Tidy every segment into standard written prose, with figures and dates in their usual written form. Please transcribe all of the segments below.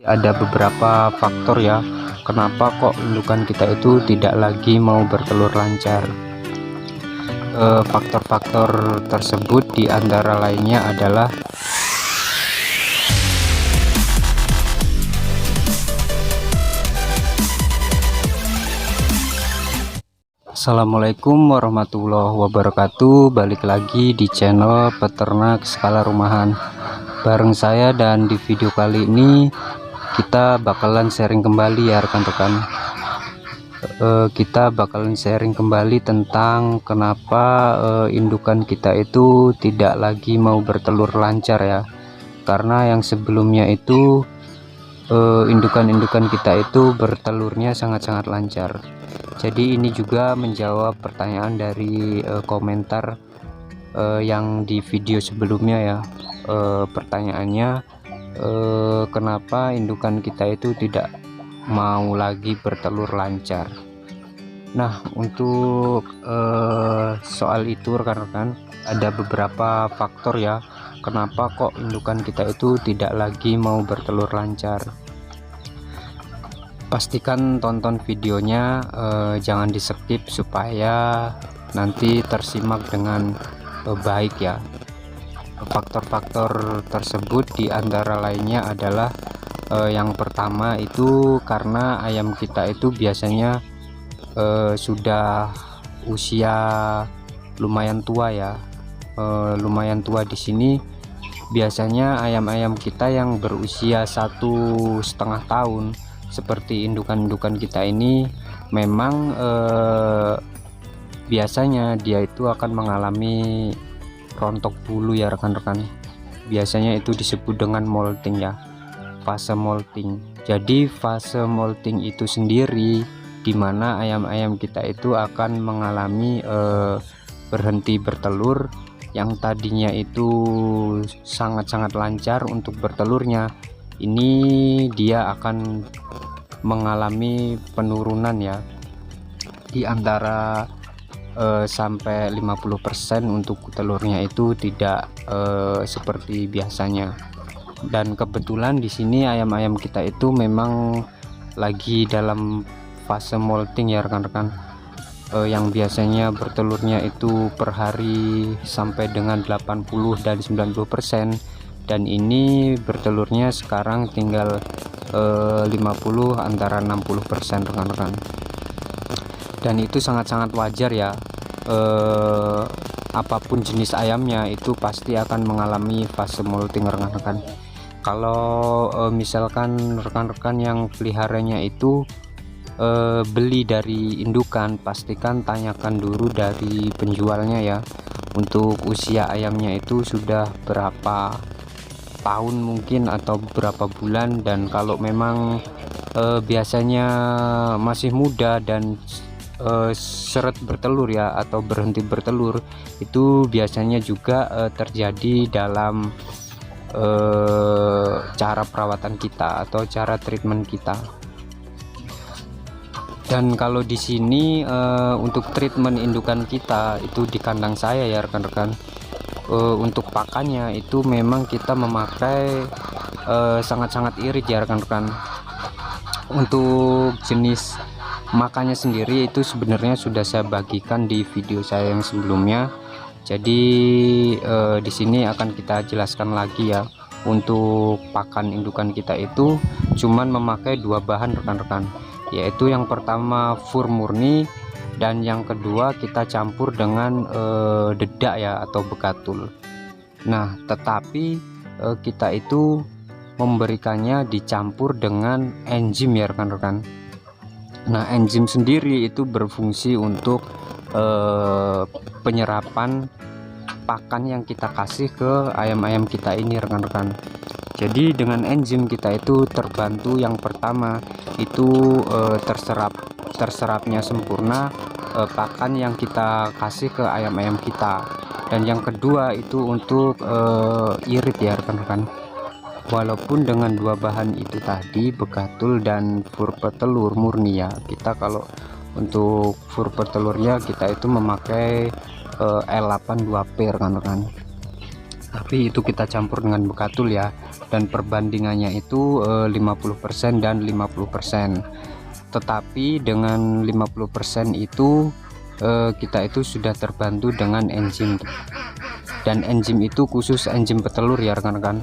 Ada beberapa faktor ya, kenapa kok indukan kita itu tidak lagi mau bertelur lancar. Faktor-faktor tersebut diantara lainnya adalah Assalamualaikum warahmatullahi wabarakatuh. Balik lagi di channel peternak skala rumahan bareng saya, dan di video kali ini kita bakalan sharing kembali ya rekan-rekan. Kita bakalan sharing kembali tentang kenapa indukan kita itu tidak lagi mau bertelur lancar ya, karena yang sebelumnya itu indukan-indukan kita itu bertelurnya sangat-sangat lancar. Jadi ini juga menjawab pertanyaan dari komentar yang di video sebelumnya ya. Pertanyaannya, kenapa indukan kita itu tidak mau lagi bertelur lancar. Nah, untuk soal itu rekan-rekan, ada beberapa faktor ya, kenapa kok indukan kita itu tidak lagi mau bertelur lancar. Pastikan tonton videonya, jangan di skip supaya nanti tersimak dengan baik ya. Faktor-faktor tersebut diantara lainnya adalah yang pertama itu karena ayam kita itu biasanya sudah usia lumayan tua ya. Lumayan tua di sini biasanya ayam-ayam kita yang berusia 1,5 tahun seperti indukan-indukan kita ini memang biasanya dia itu akan mengalami rontok bulu ya rekan-rekan. Biasanya itu disebut dengan molting ya, fase molting. Jadi fase molting itu sendiri dimana ayam-ayam kita itu akan mengalami berhenti bertelur. Yang tadinya itu sangat-sangat lancar untuk bertelurnya, ini dia akan mengalami penurunan ya, di antara sampai 50% untuk telurnya itu tidak seperti biasanya. Dan kebetulan di sini ayam-ayam kita itu memang lagi dalam fase molting ya rekan-rekan. Yang biasanya bertelurnya itu per hari sampai dengan 80 dan 90%, dan ini bertelurnya sekarang tinggal 50 antara 60% rekan-rekan. Dan itu sangat-sangat wajar ya, apapun jenis ayamnya itu pasti akan mengalami fase molting rekan-rekan. Kalau misalkan rekan-rekan yang peliharanya itu beli dari indukan, pastikan tanyakan dulu dari penjualnya ya, untuk usia ayamnya itu sudah berapa tahun mungkin atau berapa bulan. Dan kalau memang biasanya masih muda dan seret bertelur ya atau berhenti bertelur, itu biasanya juga terjadi dalam cara perawatan kita atau cara treatment kita. Dan kalau di sini untuk treatment indukan kita itu di kandang saya ya rekan-rekan, untuk pakannya itu memang kita memakai sangat-sangat irit ya rekan-rekan. Untuk jenis makannya sendiri itu sebenarnya sudah saya bagikan di video saya yang sebelumnya. Jadi di sini akan kita jelaskan lagi ya. Untuk pakan indukan kita itu cuman memakai 2 bahan rekan-rekan, yaitu yang pertama fur murni, dan yang kedua kita campur dengan dedak ya atau bekatul. Nah, tetapi kita itu memberikannya dicampur dengan enzim ya rekan-rekan. Nah, enzim sendiri itu berfungsi untuk penyerapan pakan yang kita kasih ke ayam-ayam kita ini rekan-rekan. Jadi dengan enzim kita itu terbantu, yang pertama itu terserapnya sempurna pakan yang kita kasih ke ayam-ayam kita, dan yang kedua itu untuk irit ya rekan-rekan. Walaupun dengan 2 bahan itu tadi, bekatul dan fur petelur murni ya, kita kalau untuk fur petelurnya kita itu memakai L82P rekan-rekan. tapi itu kita campur dengan bekatul ya, dan perbandingannya itu 50% dan 50%. Tetapi dengan 50% itu kita itu sudah terbantu dengan enzim, dan enzim itu khusus enzim petelur ya rekan-rekan.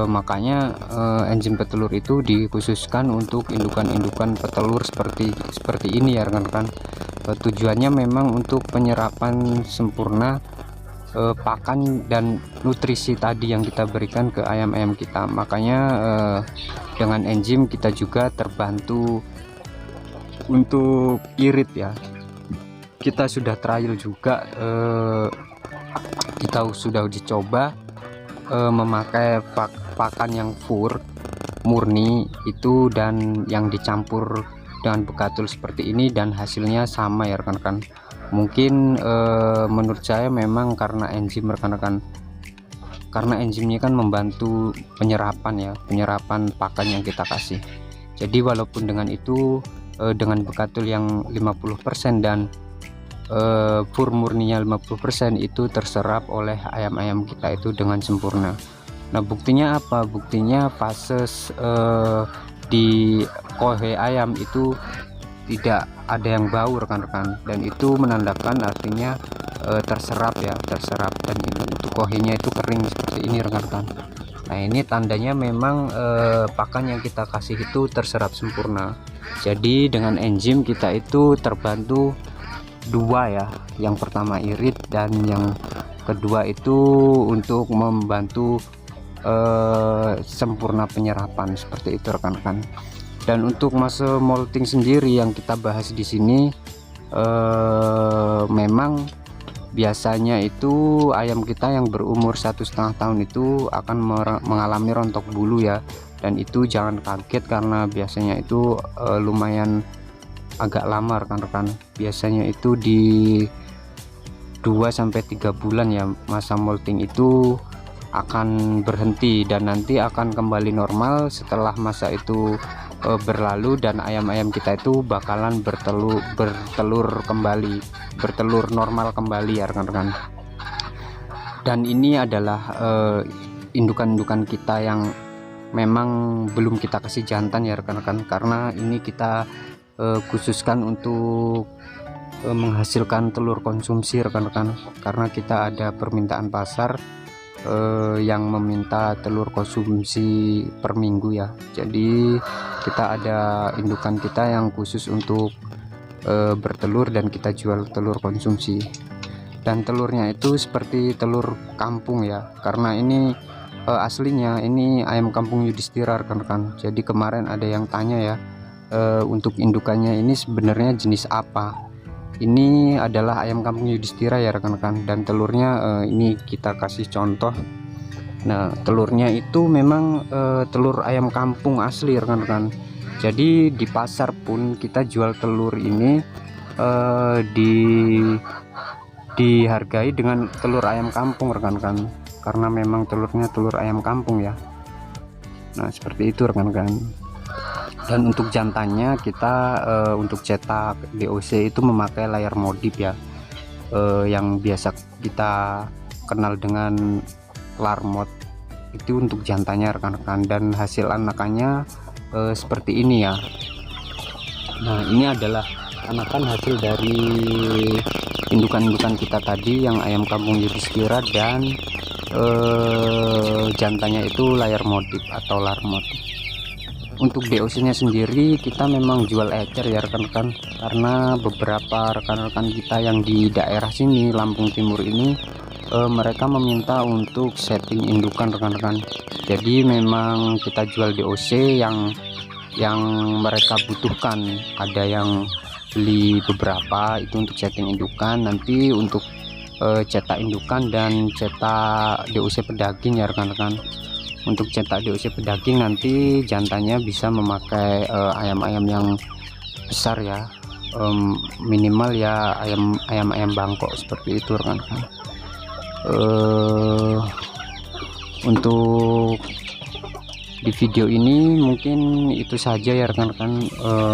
Makanya enzim petelur itu dikhususkan untuk indukan-indukan petelur seperti ini ya rekan-rekan. Tujuannya memang untuk penyerapan sempurna pakan dan nutrisi tadi yang kita berikan ke ayam-ayam kita. Makanya dengan enzim kita juga terbantu untuk irit ya. Kita sudah trial juga, kita sudah uji coba memakai pakan yang murni itu dan yang dicampur dengan bekatul seperti ini, dan hasilnya sama ya rekan-rekan. Mungkin menurut saya memang karena enzim rekan-rekan, karena enzimnya kan membantu penyerapan pakan yang kita kasih. Jadi walaupun dengan itu dengan bekatul yang 50% dan murninya 50% itu terserap oleh ayam-ayam kita itu dengan sempurna. Nah, buktinya apa? Buktinya fase di kohe ayam itu tidak ada yang bau rekan-rekan, dan itu menandakan artinya terserap, dan itu kohenya itu kering seperti ini rekan-rekan. Nah, ini tandanya memang pakan yang kita kasih itu terserap sempurna. Jadi dengan enzim kita itu terbantu dua ya, yang pertama irit dan yang kedua itu untuk membantu sempurna penyerapan seperti itu rekan-rekan. Dan untuk masa molting sendiri yang kita bahas di sini, memang biasanya itu ayam kita yang berumur 1,5 tahun itu akan mengalami rontok bulu ya, dan itu jangan kaget karena biasanya itu lumayan agak lama rekan-rekan. Biasanya itu di 2-3 bulan ya masa molting itu akan berhenti, dan nanti akan kembali normal setelah masa itu berlalu, dan ayam-ayam kita itu bakalan bertelur normal kembali ya rekan-rekan. Dan ini adalah indukan-indukan kita yang memang belum kita kasih jantan ya rekan-rekan, karena ini kita khususkan untuk menghasilkan telur konsumsi rekan-rekan, karena kita ada permintaan pasar yang meminta telur konsumsi per minggu ya. Jadi kita ada indukan kita yang khusus untuk bertelur dan kita jual telur konsumsi, dan telurnya itu seperti telur kampung ya, karena ini aslinya ini ayam kampung Yudhistira rekan-rekan. Jadi kemarin ada yang tanya ya, untuk indukannya ini sebenarnya jenis apa. Ini adalah ayam kampung Yudhistira ya rekan-rekan, dan telurnya ini kita kasih contoh. Nah, telurnya itu memang telur ayam kampung asli rekan-rekan. Jadi di pasar pun kita jual telur ini dihargai dengan telur ayam kampung rekan-rekan, karena memang telurnya telur ayam kampung ya. Nah, seperti itu rekan-rekan. Dan untuk jantannya kita untuk cetak DOC itu memakai layar modif ya, yang biasa kita kenal dengan larmot. Itu untuk jantannya rekan-rekan, dan hasil anakannya seperti ini ya. Nah, ini adalah anakan hasil dari indukan-indukan kita tadi yang ayam kampung Yudhistira, dan jantannya itu layar modif atau larmot. Untuk DOC nya sendiri kita memang jual ecer ya rekan-rekan, karena beberapa rekan-rekan kita yang di daerah sini Lampung Timur ini mereka meminta untuk setting indukan rekan-rekan. Jadi memang kita jual DOC yang mereka butuhkan. Ada yang beli beberapa itu untuk setting indukan, nanti untuk cetak indukan dan cetak DOC pedaging ya rekan-rekan. Untuk cetak DOC pedaging nanti jantannya bisa memakai ayam-ayam yang besar ya, minimal ya ayam Bangkok seperti itu rekan-rekan. Untuk di video ini mungkin itu saja ya rekan-rekan,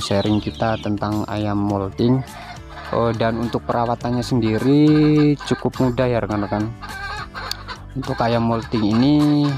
sharing kita tentang ayam molting. Dan untuk perawatannya sendiri cukup mudah ya rekan-rekan. Untuk ayam molting ini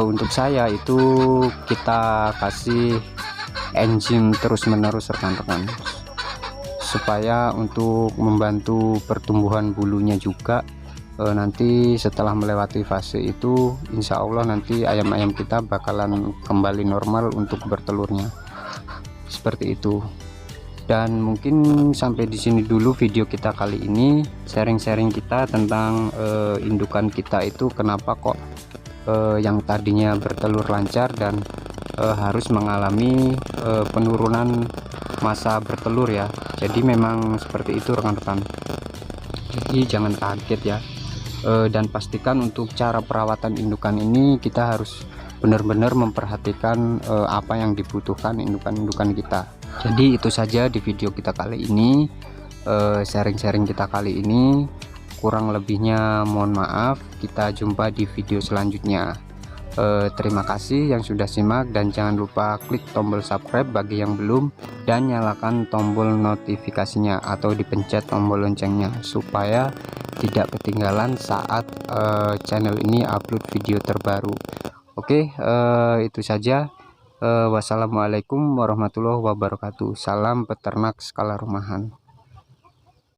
untuk saya itu kita kasih enzim terus menerus rekan-rekan, supaya untuk membantu pertumbuhan bulunya juga. Nanti setelah melewati fase itu insya Allah nanti ayam-ayam kita bakalan kembali normal untuk bertelurnya, seperti itu. Dan mungkin sampai di sini dulu video kita kali ini, sharing-sharing kita tentang indukan kita itu kenapa kok yang tadinya bertelur lancar dan harus mengalami penurunan masa bertelur ya. Jadi memang seperti itu rekan-rekan, jadi jangan kaget ya. Dan pastikan untuk cara perawatan indukan ini kita harus benar-benar memperhatikan apa yang dibutuhkan indukan-indukan kita. Jadi itu saja di video kita kali ini, sharing-sharing kita kali ini. Kurang lebihnya mohon maaf, kita jumpa di video selanjutnya. Terima kasih yang sudah simak, dan jangan lupa klik tombol subscribe bagi yang belum, dan nyalakan tombol notifikasinya atau dipencet tombol loncengnya supaya tidak ketinggalan saat channel ini upload video terbaru. Oke, itu saja. Wassalamualaikum warahmatullahi wabarakatuh. Salam peternak skala rumahan.